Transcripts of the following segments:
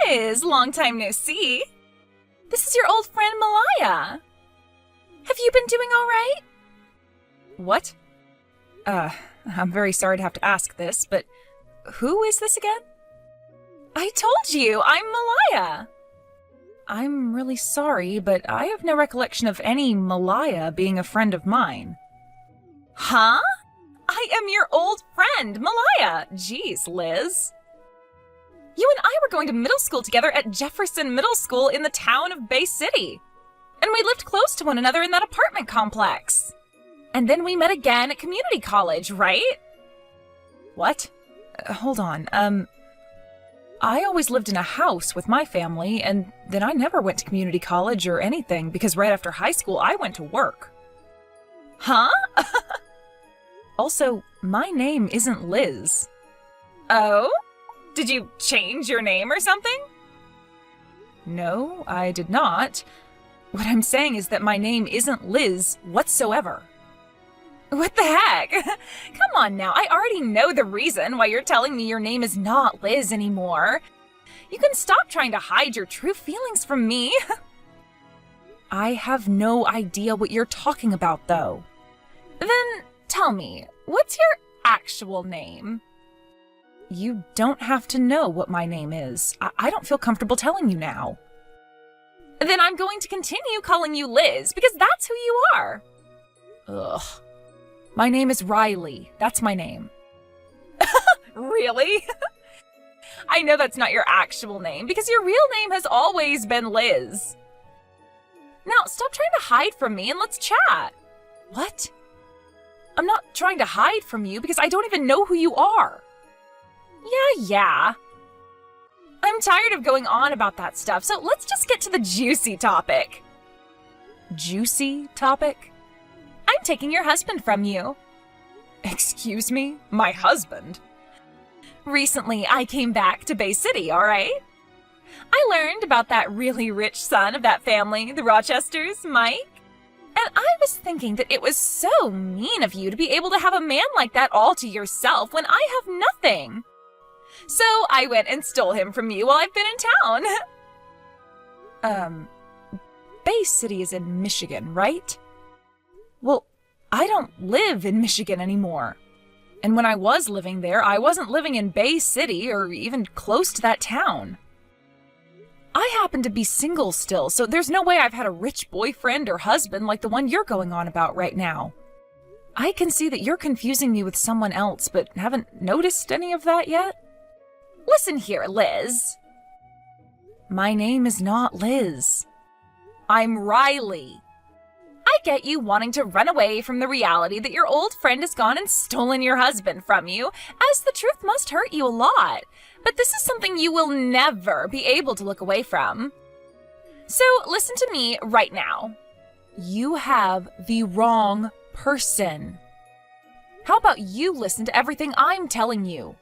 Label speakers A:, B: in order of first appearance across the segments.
A: Liz, long time no see. This is your old friend Malaya. Have you been doing all right? What? I'm very sorry to have to ask this, but who is this again? I told you, I'm Malaya. I'm really sorry, but I have no recollection of any Malaya being a friend of mine. Huh? I am your old friend, Malaya. Jeez, Liz. You and I were going to middle school together at Jefferson Middle School in the town of Bay City. And we lived close to one another in that apartment complex. And then we met again at community college, right? What? Hold on, I always lived in a house with my family, and then I never went to community college or anything because right after high school I went to work. Huh? Also, my name isn't Liz. Oh? Did you change your name or something? No, I did not. What I'm saying is that my name isn't Liz whatsoever. What the heck? Come on now, I already know the reason why you're telling me your name is not Liz anymore. You can stop trying to hide your true feelings from me. I have no idea what you're talking about, though. Then tell me, what's your actual name? You don't have to know what my name is. I don't feel comfortable telling you now. Then I'm going to continue calling you Liz, because that's who you are. Ugh. My name is Riley. That's my name. Really? I know that's not your actual name, because your real name has always been Liz. Now, stop trying to hide from me and let's chat. What? I'm not trying to hide from you because I don't even know who you are. Yeah. I'm tired of going on about that stuff, so let's just get to the juicy topic. Juicy topic? I'm taking your husband from you. Excuse me? My husband? Recently, I came back to Bay City, all right? I learned about that really rich son of that family, the Rochesters, Mike. And I was thinking that it was so mean of you to be able to have a man like that all to yourself when I have nothing. So I went and stole him from you while I've been in town. Bay City is in Michigan, right? Well, I don't live in Michigan anymore. And when I was living there, I wasn't living in Bay City or even close to that town. I happen to be single still, so there's no way I've had a rich boyfriend or husband like the one you're going on about right now. I can see that you're confusing me with someone else, but haven't noticed any of that yet. Listen here, Liz. My name is not Liz. I'm Riley. I get you wanting to run away from the reality that your old friend has gone and stolen your husband from you, as the truth must hurt you a lot. But this is something you will never be able to look away from. So listen to me right now. You have the wrong person. How about you listen to everything I'm telling you?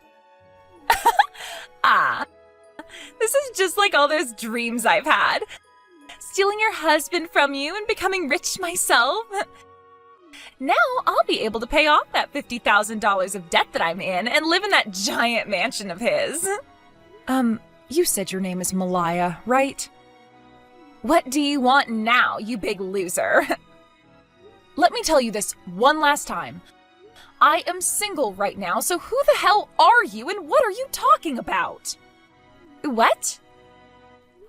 A: This is just like all those dreams I've had. Stealing your husband from you and becoming rich myself. Now I'll be able to pay off that $50,000 of debt that I'm in and live in that giant mansion of his. You said your name is Malaya, right? What do you want now, you big loser? Let me tell you this one last time. I am single right now, so who the hell are you and what are you talking about? What?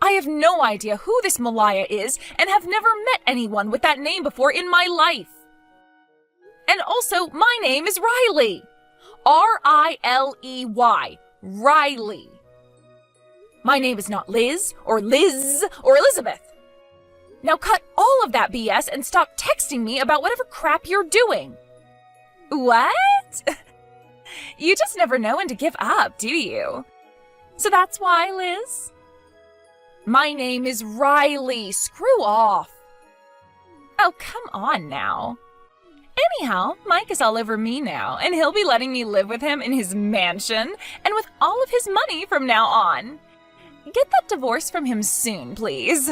A: I have no idea who this Malaya is and have never met anyone with that name before in my life. And also, my name is Riley. R-I-L-E-Y. Riley. My name is not Liz or Elizabeth. Now cut all of that BS and stop texting me about whatever crap you're doing. What? You just never know when to give up, do you? So that's why, Liz? My name is Riley. Screw off. Oh, come on now. Anyhow, Mike is all over me now, and he'll be letting me live with him in his mansion and with all of his money from now on. Get that divorce from him soon, please.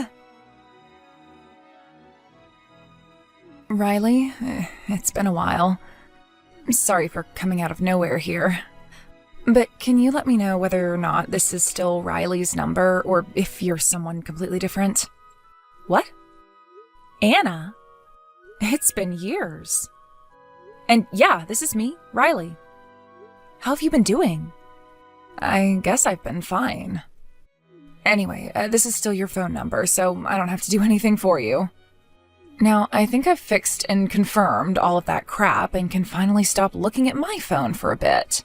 A: Riley, it's been a while. I'm sorry for coming out of nowhere here. But can you let me know whether or not this is still Riley's number, or if you're someone completely different? What? Anna? It's been years. And yeah, this is me, Riley. How have you been doing? I guess I've been fine. Anyway, this is still your phone number, so I don't have to do anything for you. Now, I think I've fixed and confirmed all of that crap and can finally stop looking at my phone for a bit.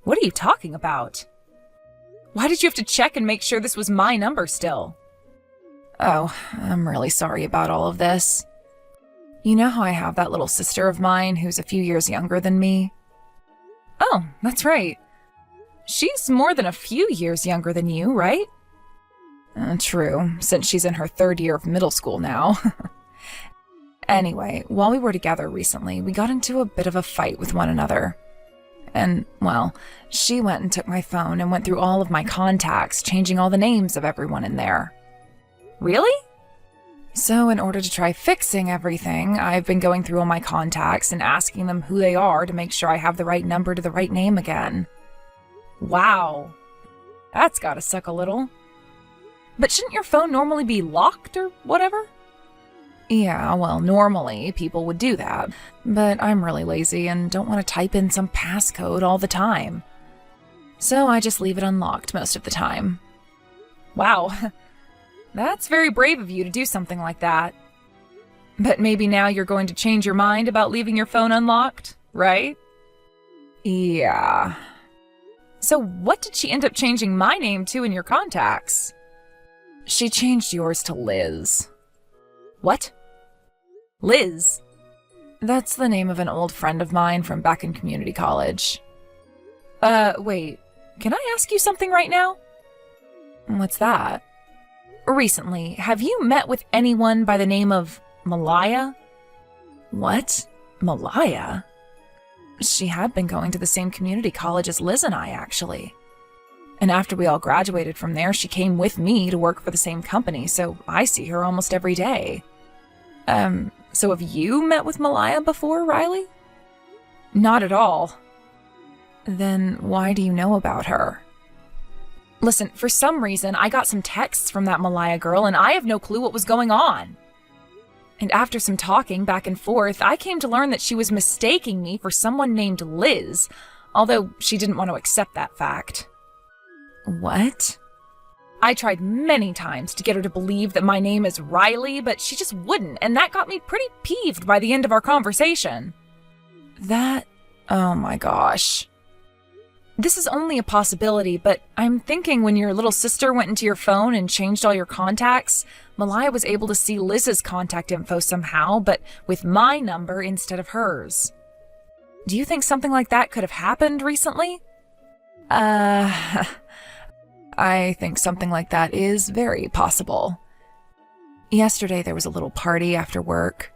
A: What are you talking about? Why did you have to check and make sure this was my number still? Oh, I'm really sorry about all of this. You know how I have that little sister of mine who's a few years younger than me? Oh, that's right. She's more than a few years younger than you, right? True, since she's in her 3rd year of middle school now. Anyway, while we were together recently, we got into a bit of a fight with one another. And, well, she went and took my phone and went through all of my contacts, changing all the names of everyone in there. Really? So in order to try fixing everything, I've been going through all my contacts and asking them who they are to make sure I have the right number to the right name again. Wow. That's gotta suck a little. But shouldn't your phone normally be locked or whatever? Yeah, well, normally people would do that, but I'm really lazy and don't want to type in some passcode all the time. So I just leave it unlocked most of the time. Wow, that's very brave of you to do something like that. But maybe now you're going to change your mind about leaving your phone unlocked, right? Yeah. So what did she end up changing my name to in your contacts? She changed yours to Liz. What? Liz? That's the name of an old friend of mine from back in community college. Wait, can I ask you something right now? What's that? Recently, have you met with anyone by the name of Malaya? What? Malaya? She had been going to the same community college as Liz and I, actually. And after we all graduated from there, she came with me to work for the same company, so I see her almost every day. So have you met with Malaya before, Riley? Not at all. Then why do you know about her? Listen, for some reason, I got some texts from that Malaya girl, and I have no clue what was going on. And after some talking back and forth, I came to learn that she was mistaking me for someone named Liz, although she didn't want to accept that fact. What? I tried many times to get her to believe that my name is Riley, but she just wouldn't, and that got me pretty peeved by the end of our conversation. Oh my gosh. This is only a possibility, but I'm thinking when your little sister went into your phone and changed all your contacts, Malaya was able to see Liz's contact info somehow, but with my number instead of hers. Do you think something like that could have happened recently? I think something like that is very possible. Yesterday there was a little party after work.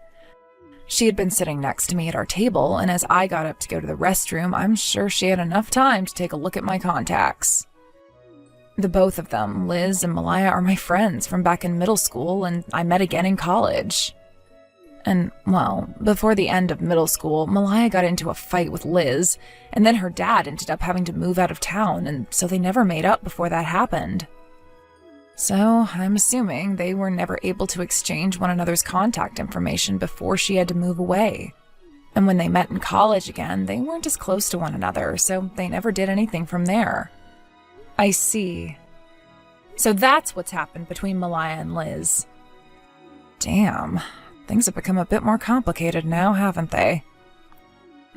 A: She had been sitting next to me at our table, and as I got up to go to the restroom, I'm sure she had enough time to take a look at my contacts. The both of them, Liz and Malaya, are my friends from back in middle school, and I met again in college. And, well, before the end of middle school, Malaya got into a fight with Liz, and then her dad ended up having to move out of town, and so they never made up before that happened. So, I'm assuming they were never able to exchange one another's contact information before she had to move away. And when they met in college again, they weren't as close to one another, so they never did anything from there. I see. So that's what's happened between Malaya and Liz. Damn. Things have become a bit more complicated now, haven't they?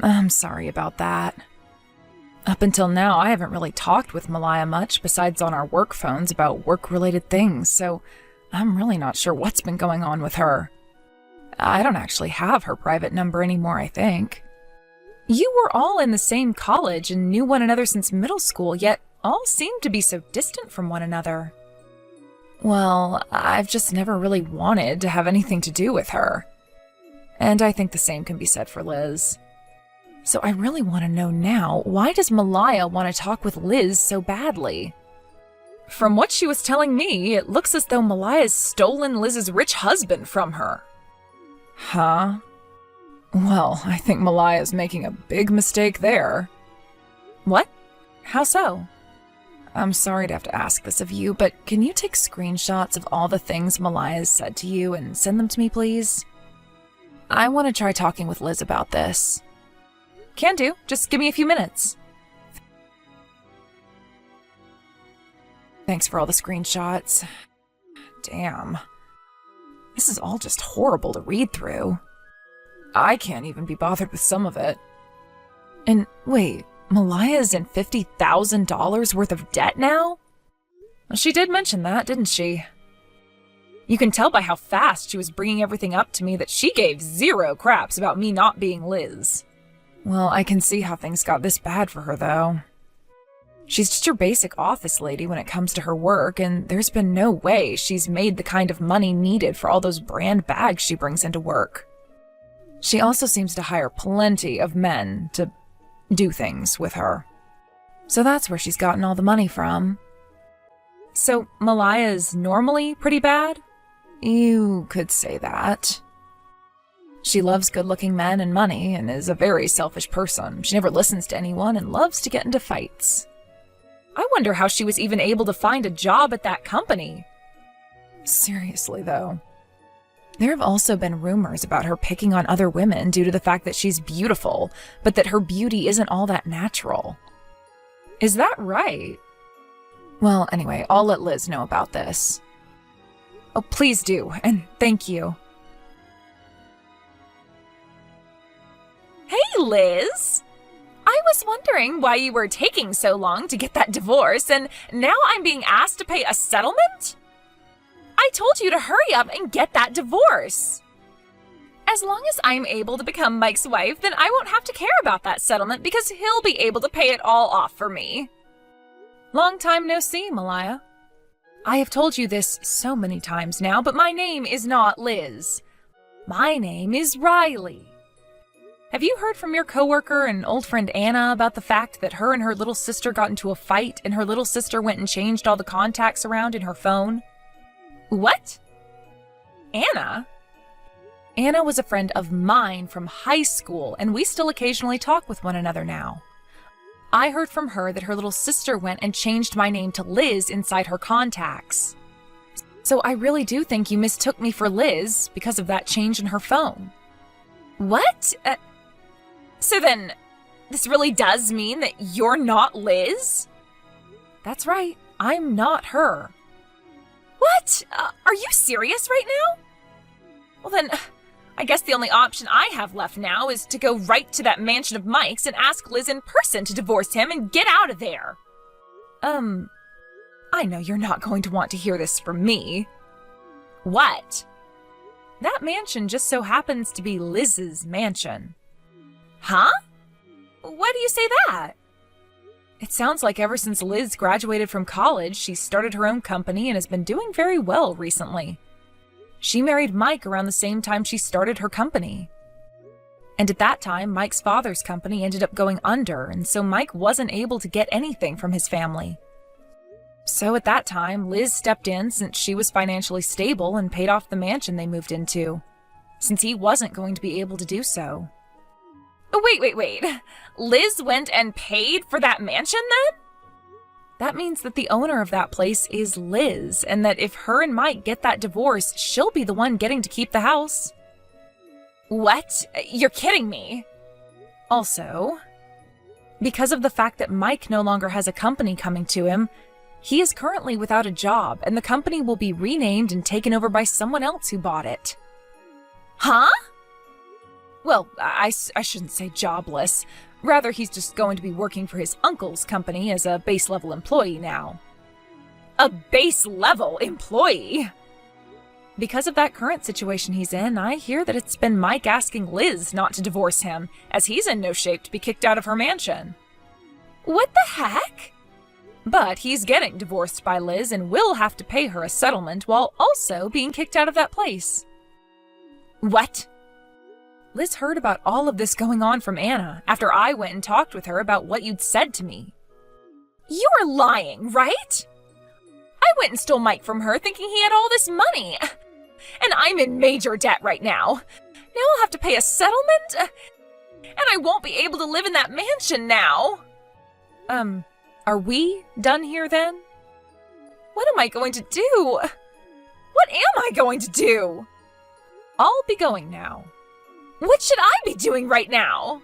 A: I'm sorry about that. Up until now, I haven't really talked with Malaya much besides on our work phones about work-related things, so I'm really not sure what's been going on with her. I don't actually have her private number anymore, I think. You were all in the same college and knew one another since middle school, yet all seemed to be so distant from one another. Well, I've just never really wanted to have anything to do with her. And I think the same can be said for Liz. So I really want to know now, why does Malaya want to talk with Liz so badly? From what she was telling me, it looks as though Malaya's stolen Liz's rich husband from her. Huh? Well, I think Malaya's making a big mistake there. What? How so? I'm sorry to have to ask this of you, but can you take screenshots of all the things Malia's said to you and send them to me, please? I want to try talking with Liz about this. Can do. Just give me a few minutes. Thanks for all the screenshots. Damn. This is all just horrible to read through. I can't even be bothered with some of it. And wait, Malia's in $50,000 worth of debt now? Well, she did mention that, didn't she? You can tell by how fast she was bringing everything up to me that she gave zero craps about me not being Liz. Well, I can see how things got this bad for her, though. She's just your basic office lady when it comes to her work, and there's been no way she's made the kind of money needed for all those brand bags she brings into work. She also seems to hire plenty of men to do things with her. So that's where she's gotten all the money from. So Malia's normally pretty bad? You could say that. She loves good-looking men and money and is a very selfish person. She never listens to anyone and loves to get into fights. I wonder how she was even able to find a job at that company. Seriously, though. There have also been rumors about her picking on other women due to the fact that she's beautiful, but that her beauty isn't all that natural. Is that right? Well, anyway, I'll let Liz know about this. Oh, please do, and thank you. Hey, Liz! I was wondering why you were taking so long to get that divorce, and now I'm being asked to pay a settlement? I told you to hurry up and get that divorce. As long as I'm able to become Mike's wife, then I won't have to care about that settlement because he'll be able to pay it all off for me. Long time no see, Malia. I have told you this so many times now, but my name is not Liz. My name is Riley. Have you heard from your coworker and old friend Anna about the fact that her and her little sister got into a fight and her little sister went and changed all the contacts around in her phone? What? Anna? Anna was a friend of mine from high school, and we still occasionally talk with one another now. I heard from her that her little sister went and changed my name to Liz inside her contacts. So I really do think you mistook me for Liz because of that change in her phone. What? So then, this really does mean that you're not Liz? That's right, I'm not her. What? Are you serious right now? Well then, I guess the only option I have left now is to go right to that mansion of Mike's and ask Liz in person to divorce him and get out of there. I know you're not going to want to hear this from me. What? That mansion just so happens to be Liz's mansion. Huh? Why do you say that? It sounds like ever since Liz graduated from college, she's started her own company and has been doing very well recently. She married Mike around the same time she started her company. And at that time, Mike's father's company ended up going under, and so Mike wasn't able to get anything from his family. So at that time, Liz stepped in since she was financially stable and paid off the mansion they moved into, since he wasn't going to be able to do so. Wait. Liz went and paid for that mansion then? That means that the owner of that place is Liz, and that if her and Mike get that divorce, she'll be the one getting to keep the house. What? You're kidding me. Also, because of the fact that Mike no longer has a company coming to him, he is currently without a job, and the company will be renamed and taken over by someone else who bought it. Huh? Well, I shouldn't say jobless. Rather, he's just going to be working for his uncle's company as a base-level employee now. A base-level employee? Because of that current situation he's in, I hear that it's been Mike asking Liz not to divorce him, as he's in no shape to be kicked out of her mansion. What the heck? But he's getting divorced by Liz and will have to pay her a settlement while also being kicked out of that place. What? Liz heard about all of this going on from Anna after I went and talked with her about what you'd said to me. You're lying, right? I went and stole Mike from her thinking he had all this money. And I'm in major debt right now. Now I'll have to pay a settlement? And I won't be able to live in that mansion now. Are we done here then? What am I going to do? What am I going to do? I'll be going now. What should I be doing right now?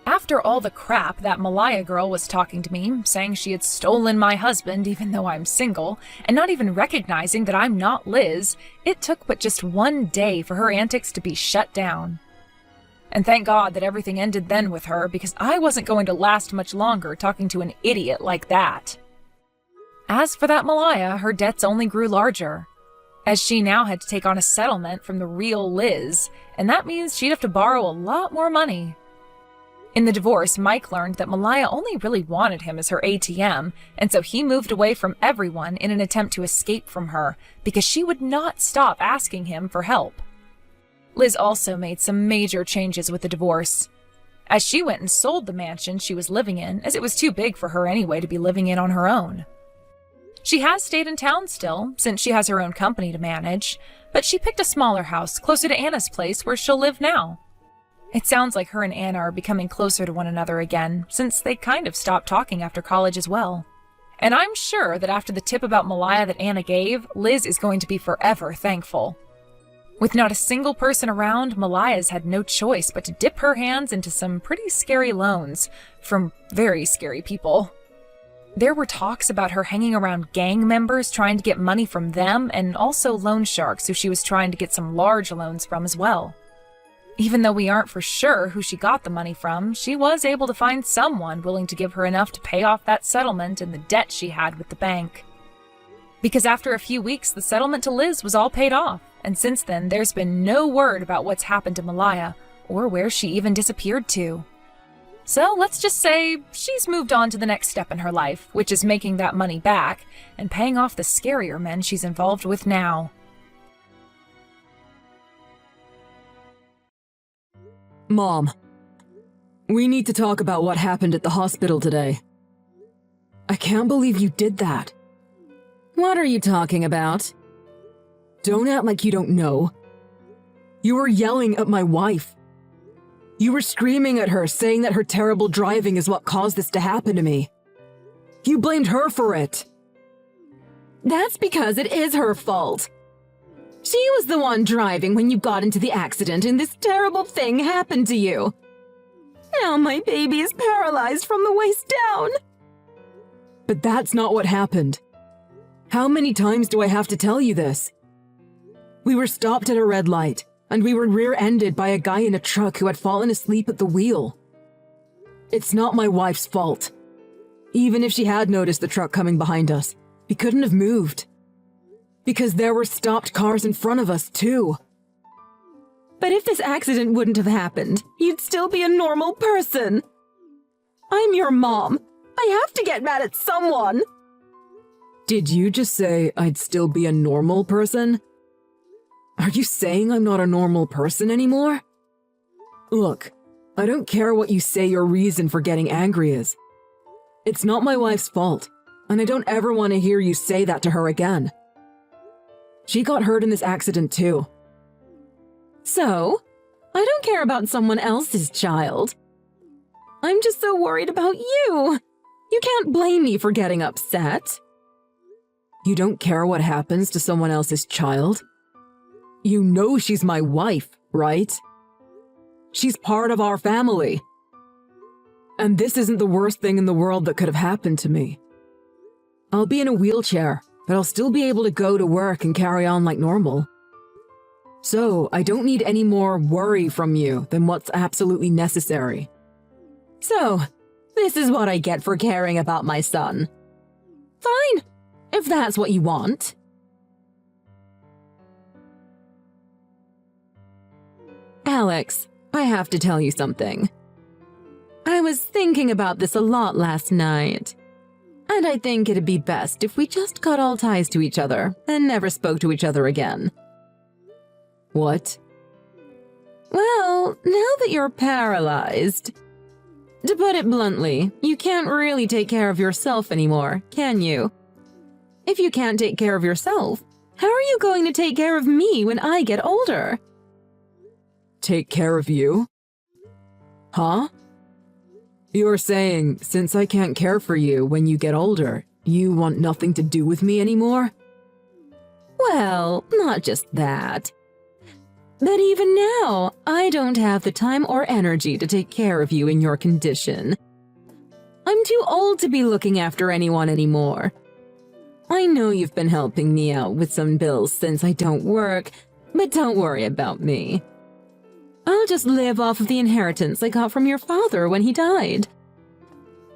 A: After all the crap that Malaya girl was talking to me, saying she had stolen my husband even though I'm single, and not even recognizing that I'm not Liz, it took but just one day for her antics to be shut down. And thank God that everything ended then with her, because I wasn't going to last much longer talking to an idiot like that. As for that Malaya, her debts only grew larger, as she now had to take on a settlement from the real Liz, and that means she'd have to borrow a lot more money. In the divorce, Mike learned that Malaya only really wanted him as her ATM, and so he moved away from everyone in an attempt to escape from her, because she would not stop asking him for help. Liz also made some major changes with the divorce, as she went and sold the mansion she was living in, as it was too big for her anyway to be living in on her own. She has stayed in town still, since she has her own company to manage, but she picked a smaller house closer to Anna's place where she'll live now. It sounds like her and Anna are becoming closer to one another again, since they kind of stopped talking after college as well. And I'm sure that after the tip about Malaya that Anna gave, Liz is going to be forever thankful. With not a single person around, Malaya's had no choice but to dip her hands into some pretty scary loans from very scary people. There were talks about her hanging around gang members trying to get money from them, and also loan sharks who she was trying to get some large loans from as well. Even though we aren't for sure who she got the money from, she was able to find someone willing to give her enough to pay off that settlement and the debt she had with the bank. Because after a few weeks, the settlement to Liz was all paid off, and since then there's been no word about what's happened to Malaya, or where she even disappeared to. So let's just say she's moved on to the next step in her life, which is making that money back and paying off the scarier men she's involved with now.
B: Mom, we need to talk about what happened at the hospital today. I can't believe you did that. What are you talking about? Don't act like you don't know. You were yelling at my wife. You were screaming at her, saying that her terrible driving is what caused this to happen to me. You blamed her for it. That's because it is her fault. She was the one driving when you got into the accident and this terrible thing happened to you. Now my baby is paralyzed from the waist down. But that's not what happened. How many times do I have to tell you this? We were stopped at a red light, and we were rear-ended by a guy in a truck who had fallen asleep at the wheel. It's not my wife's fault. Even if she had noticed the truck coming behind us, we couldn't have moved. Because there were stopped cars in front of us, too. But if this accident wouldn't have happened, you'd still be a normal person. I'm your mom. I have to get mad at someone. Did you just say I'd still be a normal person? Are you saying I'm not a normal person anymore? Look, I don't care what you say your reason for getting angry is. It's not my wife's fault, and I don't ever want to hear you say that to her again. She got hurt in this accident too. So, I don't care about someone else's child. I'm just so worried about you. You can't blame me for getting upset. You don't care what happens to someone else's child? You know she's my wife, right? She's part of our family. And this isn't the worst thing in the world that could have happened to me. I'll be in a wheelchair, but I'll still be able to go to work and carry on like normal. So, I don't need any more worry from you than what's absolutely necessary. So, this is what I get for caring about my son. Fine, if that's what you want. Alex, I have to tell you something. I was thinking about this a lot last night. And I think it'd be best if we just cut all ties to each other and never spoke to each other again. What? Well, now that you're paralyzed, to put it bluntly, you can't really take care of yourself anymore, can you? If you can't take care of yourself, how are you going to take care of me when I get older? Take care of you? Huh? You're saying, since I can't care for you when you get older, you want nothing to do with me anymore? Well, not just that. But even now, I don't have the time or energy to take care of you in your condition. I'm too old to be looking after anyone anymore. I know you've been helping me out with some bills since I don't work, but don't worry about me. I'll just live off of the inheritance I got from your father when he died.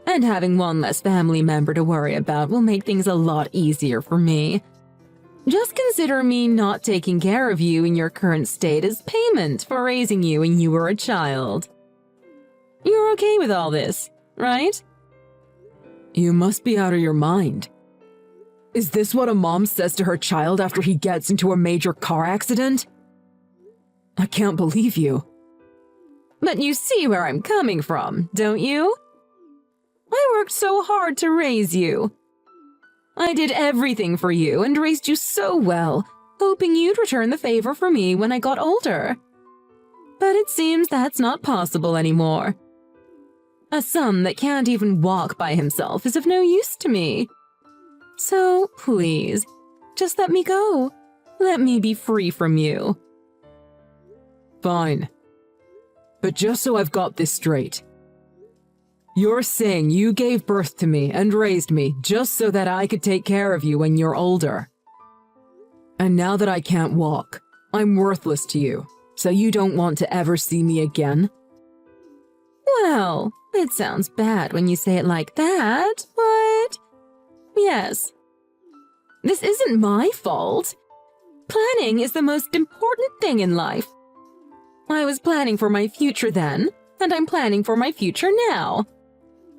B: And having one less family member to worry about will make things a lot easier for me. Just consider me not taking care of you in your current state as payment for raising you when you were a child. You're okay with all this, right? You must be out of your mind. Is this what a mom says to her child after he gets into a major car accident? I can't believe you. But you see where I'm coming from, don't you? I worked so hard to raise you. I did everything for you and raised you so well, hoping you'd return the favor for me when I got older. But it seems that's not possible anymore. A son that can't even walk by himself is of no use to me. So, please, just let me go. Let me be free from you. Fine. But just so I've got this straight. You're saying you gave birth to me and raised me just so that I could take care of you when you're older. And now that I can't walk, I'm worthless to you, so you don't want to ever see me again? Well, it sounds bad when you say it like that, but... yes. This isn't my fault. Planning is the most important thing in life. I was planning for my future then, and I'm planning for my future now.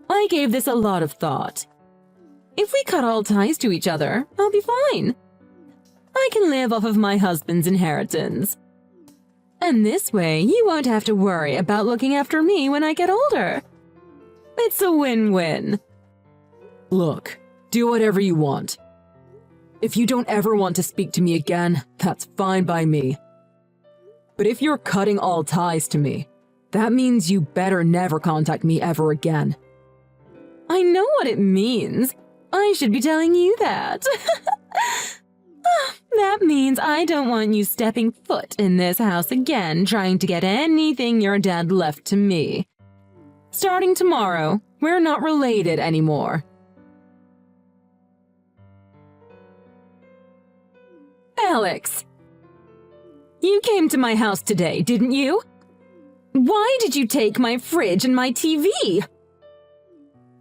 B: I gave this a lot of thought. If we cut all ties to each other, I'll be fine. I can live off of my husband's inheritance. And this way, you won't have to worry about looking after me when I get older. It's a win-win. Look, do whatever you want. If you don't ever want to speak to me again, that's fine by me. But if you're cutting all ties to me, that means you better never contact me ever again. I know what it means. I should be telling you that. That means I don't want you stepping foot in this house again trying to get anything your dad left to me. Starting tomorrow, we're not related anymore. Alex! You came to my house today, didn't you? Why did you take my fridge and my TV?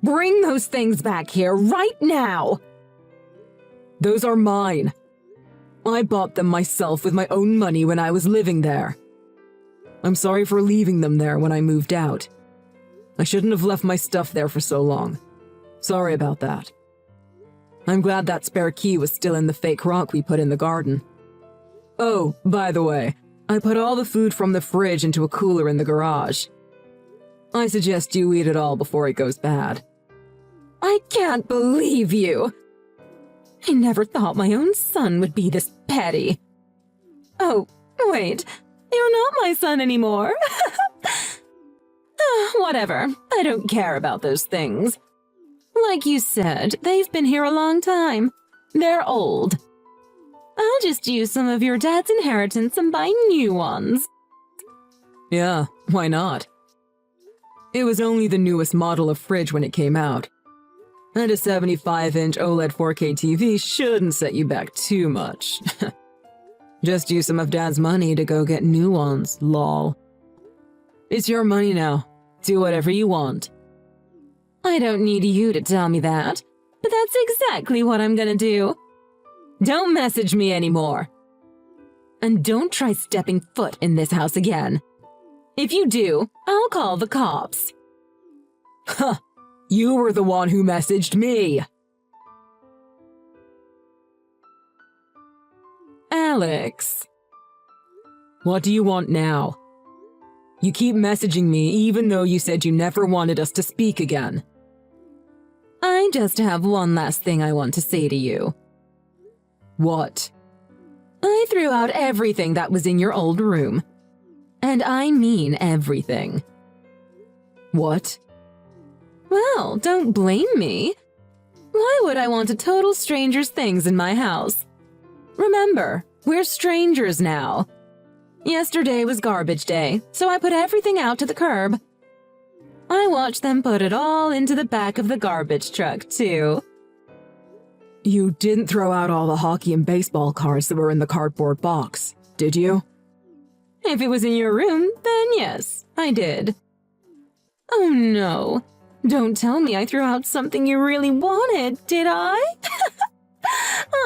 B: Bring those things back here right now! Those are mine. I bought them myself with my own money when I was living there. I'm sorry for leaving them there when I moved out. I shouldn't have left my stuff there for so long. Sorry about that. I'm glad that spare key was still in the fake rock we put in the garden. Oh, by the way, I put all the food from the fridge into a cooler in the garage. I suggest you eat it all before it goes bad. I can't believe you! I never thought my own son would be this petty. Oh, wait, you're not my son anymore. Whatever, I don't care about those things. Like you said, they've been here a long time. They're old. I'll just use some of your dad's inheritance and buy new ones. Yeah, why not? It was only the newest model of fridge when it came out. And a 75-inch OLED 4K TV shouldn't set you back too much. Just use some of Dad's money to go get new ones, lol. It's your money now. Do whatever you want. I don't need you to tell me that, but that's exactly what I'm gonna do. Don't message me anymore. And don't try stepping foot in this house again. If you do, I'll call the cops. Huh, you were the one who messaged me. Alex. What do you want now? You keep messaging me even though you said you never wanted us to speak again. I just have one last thing I want to say to you. What? I threw out everything that was in your old room. And I mean everything. What? Well, don't blame me. Why would I want a total stranger's things in my house? Remember, we're strangers now. Yesterday was garbage day, so I put everything out to the curb. I watched them put it all into the back of the garbage truck, too. You didn't throw out all the hockey and baseball cards that were in the cardboard box, did you? If it was in your room, then yes, I did. Oh no, don't tell me I threw out something you really wanted, did I?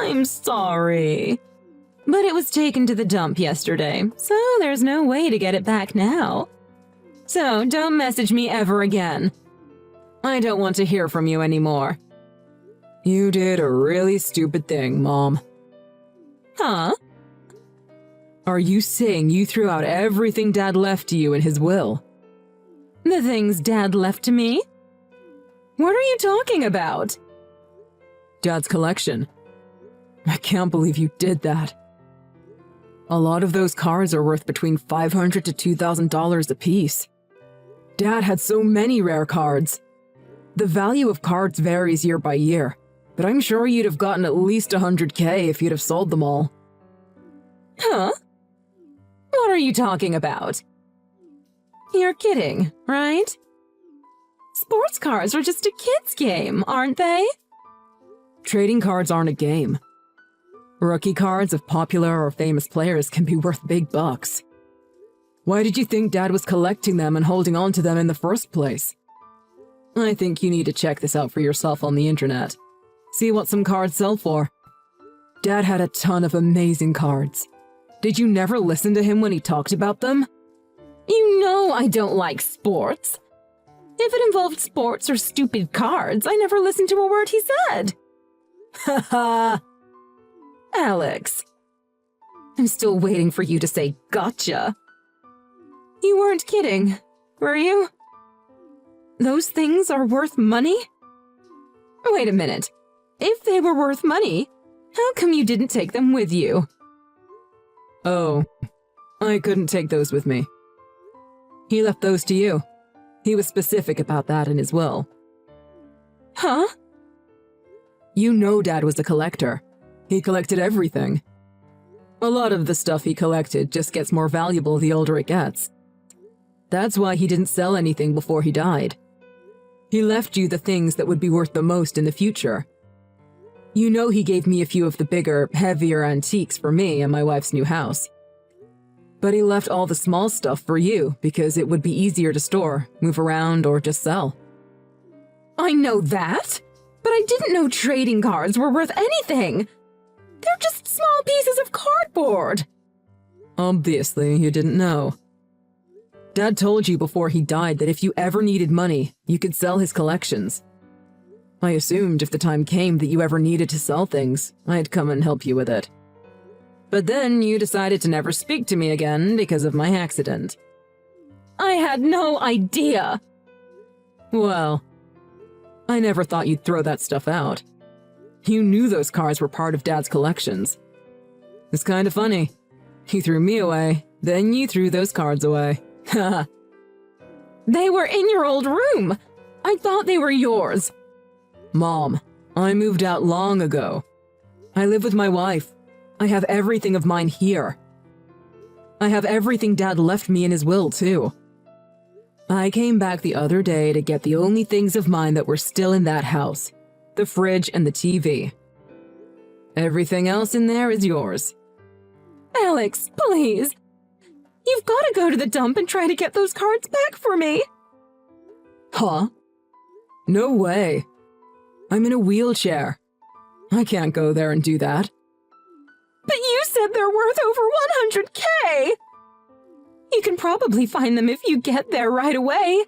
B: I'm sorry. But it was taken to the dump yesterday, so there's no way to get it back now. So don't message me ever again. I don't want to hear from you anymore. You did a really stupid thing, Mom. Huh? Are you saying you threw out everything Dad left to you in his will? The things Dad left to me? What are you talking about? Dad's collection. I can't believe you did that. A lot of those cards are worth between $500 to $2,000 apiece. Dad had so many rare cards. The value of cards varies year by year, but I'm sure you'd have gotten at least $100K if you'd have sold them all. Huh? What are you talking about? You're kidding, right? Sports cards are just a kid's game, aren't they? Trading cards aren't a game. Rookie cards of popular or famous players can be worth big bucks. Why did you think Dad was collecting them and holding on to them in the first place? I think you need to check this out for yourself on the internet. See what some cards sell for. Dad had a ton of amazing cards. Did you never listen to him when he talked about them? You know I don't like sports. If it involved sports or stupid cards, I never listened to a word he said. Haha. Alex. I'm still waiting for you to say gotcha. You weren't kidding, were you? Those things are worth money? Wait a minute. If they were worth money, how come you didn't take them with you? Oh, I couldn't take those with me. He left those to you. He was specific about that in his will. Huh? You know Dad was a collector. He collected everything. A lot of the stuff he collected just gets more valuable the older it gets. That's why he didn't sell anything before he died. He left you the things that would be worth the most in the future. You know he gave me a few of the bigger, heavier antiques for me and my wife's new house. But he left all the small stuff for you because it would be easier to store, move around, or just sell. I know that, but I didn't know trading cards were worth anything. They're just small pieces of cardboard. Obviously, you didn't know. Dad told you before he died that if you ever needed money, you could sell his collections. I assumed if the time came that you ever needed to sell things, I'd come and help you with it. But then you decided to never speak to me again because of my accident. I had no idea. Well, I never thought you'd throw that stuff out. You knew those cards were part of Dad's collections. It's kind of funny. You threw me away, then you threw those cards away. Haha. They were in your old room. I thought they were yours. Mom, I moved out long ago. I live with my wife. I have everything of mine here. I have everything Dad left me in his will, too. I came back the other day to get the only things of mine that were still in that house. The fridge and the TV. Everything else in there is yours. Alex, please. You've got to go to the dump and try to get those cards back for me. Huh? No way. I'm in a wheelchair. I can't go there and do that. But you said they're worth over 100K! You can probably find them if you get there right away.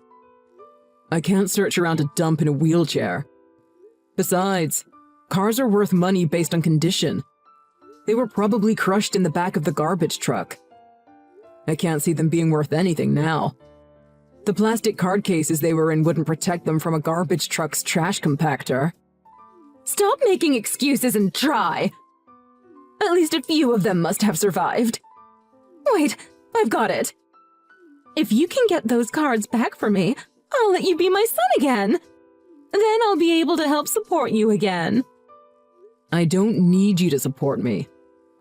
B: I can't search around a dump in a wheelchair. Besides, cars are worth money based on condition. They were probably crushed in the back of the garbage truck. I can't see them being worth anything now. The plastic card cases they were in wouldn't protect them from a garbage truck's trash compactor. Stop making excuses and try! At least a few of them must have survived. Wait, I've got it. If you can get those cards back for me, I'll let you be my son again. Then I'll be able to help support you again. I don't need you to support me.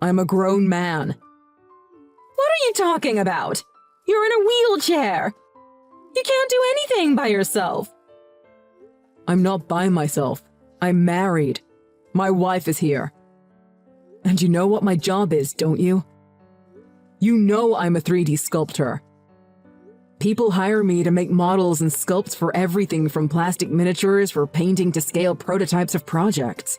B: I'm a grown man. What are you talking about? You're in a wheelchair. You can't do anything by yourself. I'm not by myself. I'm married. My wife is here. And you know what my job is, don't you? You know I'm a 3D sculptor. People hire me to make models and sculpts for everything from plastic miniatures for painting to scale prototypes of projects.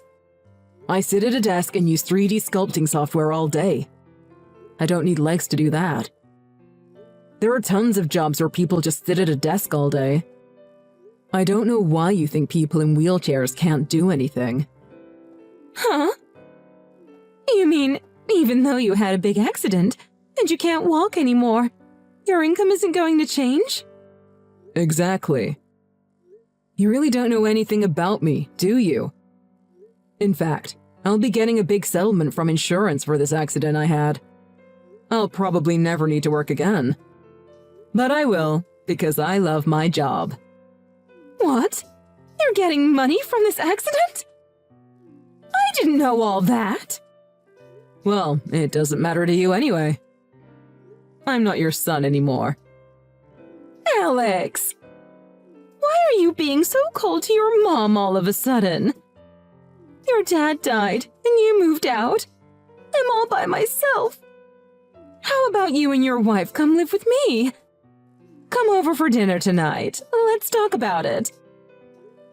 B: I sit at a desk and use 3D sculpting software all day. I don't need legs to do that. There are tons of jobs where people just sit at a desk all day. I don't know why you think people in wheelchairs can't do anything. Huh? You mean, even though you had a big accident and you can't walk anymore, your income isn't going to change? Exactly. You really don't know anything about me, do you? In fact, I'll be getting a big settlement from insurance for this accident I had. I'll probably never need to work again. But I will, because I love my job. What? You're getting money from this accident? I didn't know all that. Well, it doesn't matter to you anyway. I'm not your son anymore. Alex! Why are you being so cold to your mom all of a sudden? Your dad died, and you moved out. I'm all by myself. How about you and your wife come live with me? Come over for dinner tonight. Let's talk about it.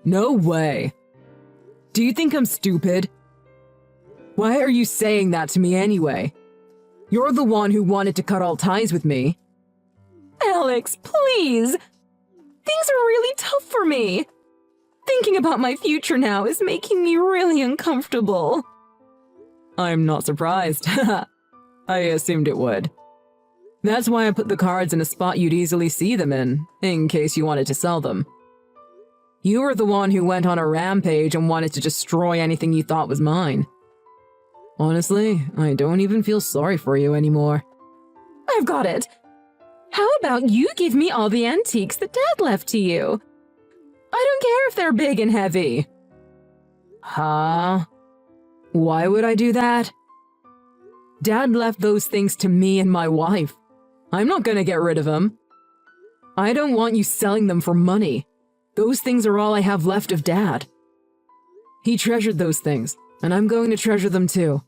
B: No way. Do you think I'm stupid? Why are you saying that to me anyway? You're the one who wanted to cut all ties with me. Alex, please. Things are really tough for me. Thinking about my future now is making me really uncomfortable. I'm not surprised. I assumed it would. That's why I put the cards in a spot you'd easily see them in case you wanted to sell them. You were the one who went on a rampage and wanted to destroy anything you thought was mine. Honestly, I don't even feel sorry for you anymore. I've got it. How about you give me all the antiques that Dad left to you? I don't care if they're big and heavy. Huh? Why would I do that? Dad left those things to me and my wife. I'm not gonna get rid of them. I don't want you selling them for money. Those things are all I have left of Dad. He treasured those things, and I'm going to treasure them too.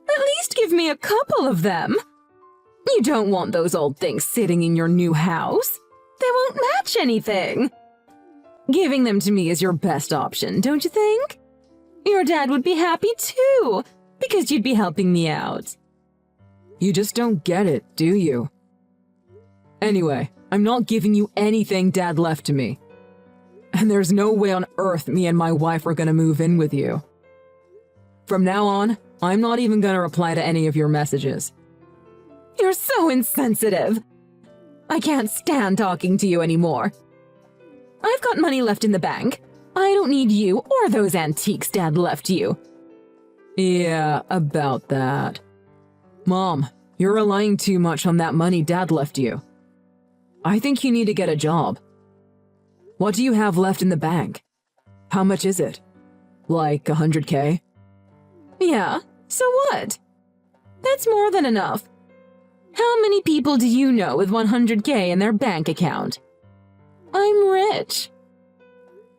B: At least give me a couple of them. You don't want those old things sitting in your new house. They won't match anything. Giving them to me is your best option, don't you think? Your dad would be happy too, because you'd be helping me out. You just don't get it, do you? Anyway, I'm not giving you anything Dad left to me. And there's no way on earth me and my wife are gonna move in with you. From now on, I'm not even gonna reply to any of your messages. You're so insensitive. I can't stand talking to you anymore. I've got money left in the bank. I don't need you or those antiques Dad left you. Yeah, about that. Mom, you're relying too much on that money Dad left you. I think you need to get a job. What do you have left in the bank? How much is it? Like 100K? Yeah, so what? That's more than enough. How many people do you know with 100K in their bank account? I'm rich.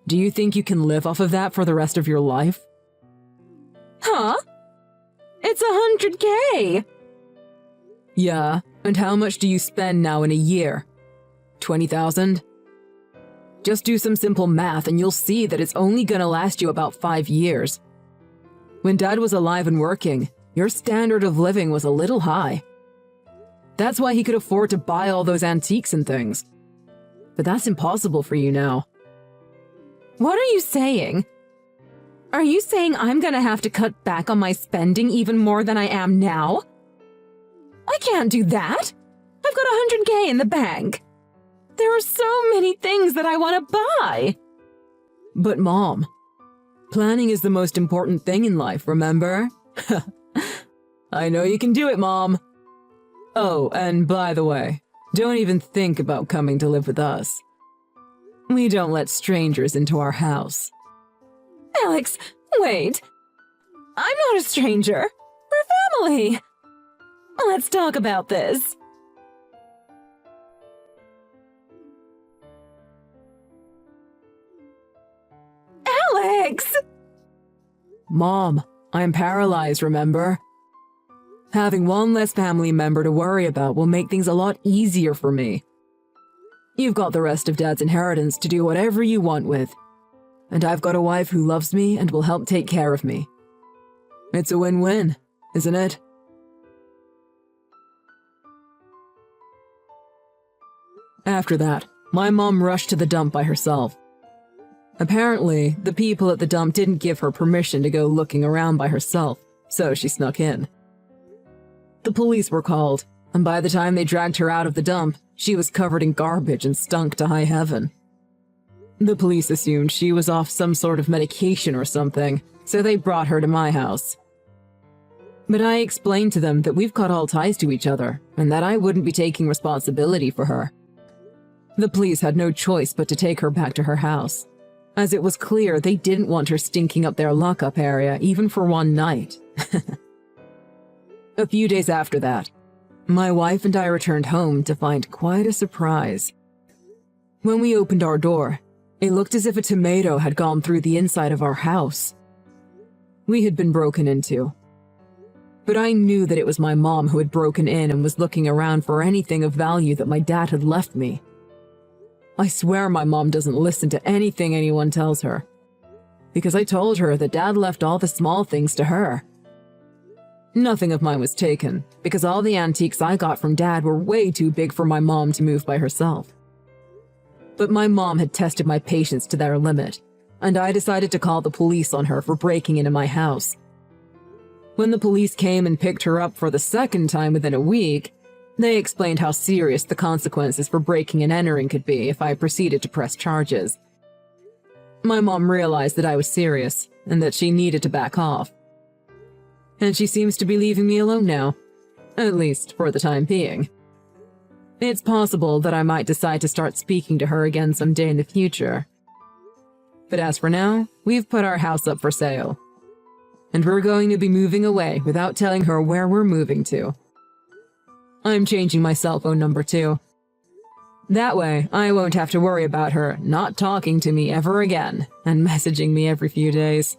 B: Do you think you can live off of that for the rest of your life? Huh? It's 100K! Yeah, and how much do you spend now in a year? 20,000? Just do some simple math and you'll see that it's only gonna last you about 5 years. When Dad was alive and working, your standard of living was a little high. That's why he could afford to buy all those antiques and things. But that's impossible for you now. What are you saying? Are you saying I'm gonna have to cut back on my spending even more than I am now? I can't do that. I've got 100K in the bank. There are so many things that I want to buy. But Mom, planning is the most important thing in life, remember? I know you can do it, Mom. Oh, and by the way, don't even think about coming to live with us. We don't let strangers into our house. Alex, wait. I'm not a stranger. We're family. Let's talk about this. Alex! Mom, I'm paralyzed, remember? Having one less family member to worry about will make things a lot easier for me. You've got the rest of Dad's inheritance to do whatever you want with. And I've got a wife who loves me and will help take care of me. It's a win-win, isn't it? After that, my mom rushed to the dump by herself. Apparently, the people at the dump didn't give her permission to go looking around by herself, so she snuck in. The police were called, and by the time they dragged her out of the dump, she was covered in garbage and stunk to high heaven. The police assumed she was off some sort of medication or something, so they brought her to my house. But I explained to them that we've cut all ties to each other, and that I wouldn't be taking responsibility for her. The police had no choice but to take her back to her house, as it was clear they didn't want her stinking up their lockup area even for one night. A few days after that, my wife and I returned home to find quite a surprise. When we opened our door, it looked as if a tomato had gone through the inside of our house. We had been broken into. But I knew that it was my mom who had broken in and was looking around for anything of value that my dad had left me. I swear my mom doesn't listen to anything anyone tells her, because I told her that Dad left all the small things to her. Nothing of mine was taken, because all the antiques I got from Dad were way too big for my mom to move by herself. But my mom had tested my patience to their limit, and I decided to call the police on her for breaking into my house. When the police came and picked her up for the second time within a week, they explained how serious the consequences for breaking and entering could be if I proceeded to press charges. My mom realized that I was serious, and that she needed to back off. And she seems to be leaving me alone now, at least for the time being. It's possible that I might decide to start speaking to her again someday in the future. But as for now, we've put our house up for sale. And we're going to be moving away without telling her where we're moving to. I'm changing my cell phone number too. That way, I won't have to worry about her not talking to me ever again and messaging me every few days.